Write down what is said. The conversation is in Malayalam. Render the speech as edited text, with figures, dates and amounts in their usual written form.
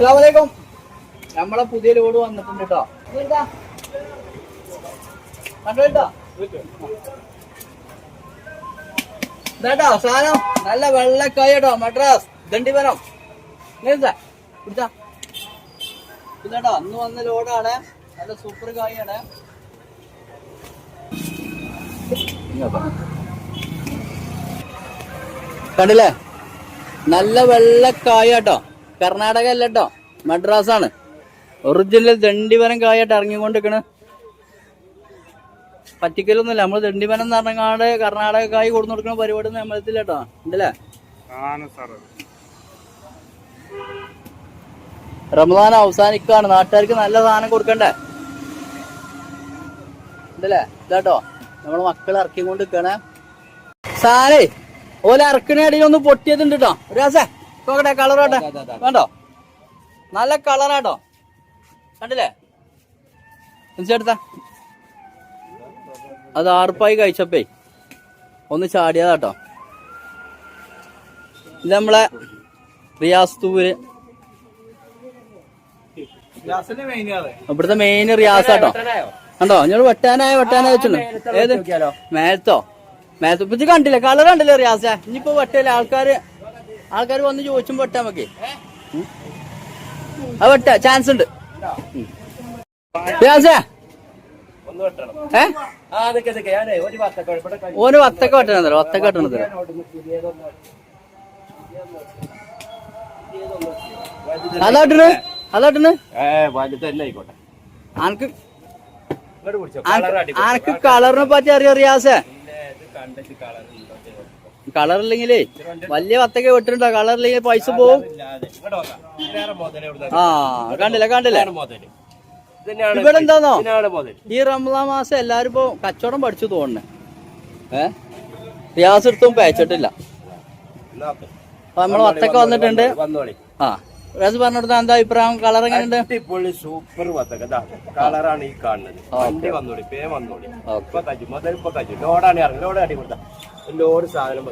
അസ്സലാമലൈക്കും. നമ്മളെ പുതിയ ലോഡ് വന്നിട്ടുണ്ട് കേട്ടോ. കണ്ടോ ഇതാട്ടോ സാധനം. നല്ല വെള്ളക്കായ കേട്ടോ. മദ്രാസ് ദണ്ഡിമരം ഇതാട്ടോ അന്ന് വന്ന ലോഡാണ്. നല്ല സൂപ്പർ കായാണ്. കണ്ടില്ലേ? നല്ല വെള്ളക്കായ കേട്ടോ. കർണാടക അല്ല കേട്ടോ, മദ്രാസ് ആണ്. ഒറിജിനൽ ദണ്ഡിമരം കായായിട്ട് ഇറങ്ങിക്കൊണ്ടിരിക്കണ്. പറ്റിക്കലൊന്നുമില്ല. നമ്മള് ദണ്ഡിമരം എന്ന് പറഞ്ഞാണ്ട് കർണാടക കായ് കൊടുന്നു കൊടുക്കുന്ന പരിപാടി ഒന്നും നമ്മളത്തില്ല കേട്ടോ. ഉണ്ടല്ലേ? റമദാൻ അവസാനിക്കാണ്. നാട്ടുകാർക്ക് നല്ല സാധനം കൊടുക്കണ്ടേ? ഉണ്ടല്ലേ? ഇതാട്ടോ നമ്മള് മക്കൾ ഇറക്കിക്കൊണ്ട് നിൽക്കണേ. സാറേ ഓല ഇറക്കണടിയിൽ ഒന്ന് പൊട്ടിയതുണ്ട് കേട്ടോ. രാസേ നോക്കട്ടെ, കളറോട്ടെ. വേണ്ടോ? നല്ല കളറാട്ടോ. കണ്ടില്ലേ? എടുത്ത അത് ആർപ്പായി കഴിച്ചപ്പേ ഒന്ന് ചാടിയതാട്ടോ. ഇത് നമ്മളെ റിയാസ് തൂര്, ഇവിടുത്തെ മെയിൻ റിയാസാട്ടോ. കണ്ടോ? ഞാൻ വെട്ടാനായ വെച്ചിട്ടുണ്ട്. ഏത് മേലത്തോ? മേലത്തോ ഇപ്പൊ കണ്ടില്ലേ? കളർ കണ്ടില്ലേ റിയാസ? ഇനിയിപ്പോ വെട്ടല്ലേ? ആൾക്കാര് വന്ന് ചോദിച്ചുമ്പോ വെട്ടാൻ നോക്കി. അത് വെട്ട ചാൻസ് ഉണ്ട്. റിയാസേ ഓന് വത്തക്ക വെട്ടണതല്ലോ. വത്തക്ക വെട്ടണത് അതാട്ടണ് അതാട്ടണ്. ആനക്ക് കളറിനെ പറ്റി അറിയോ റിയാസേ? കളറില്ലെങ്കിലേ വലിയ വത്തക്ക വെട്ടിട്ടുണ്ടോ? കളറില്ലെങ്കിൽ പൈസ പോവും. ആ കണ്ടില്ലേ? ഇവിടെ എന്താന്നോ, ഈ റമദാൻ മാസം എല്ലാരും ഇപ്പൊ കച്ചവടം പഠിച്ചു തോന്നണേ. റിയാസ് എടുത്തും പേച്ചിട്ടില്ല. അപ്പൊ നമ്മള് വത്തക്ക വന്നിട്ടുണ്ട്. ആ റിയാസ് പറഞ്ഞെടുത്ത എന്താ അഭിപ്രായം? കളർ എങ്ങനെയുണ്ട്? സൂപ്പർ വത്തക്ക കളറാണ് ഈ കാണുന്നത്. ലോഡാണ് ഇറങ്ങി. ലോഡ് അടി കൊടുത്ത ലോഡ് സാധനം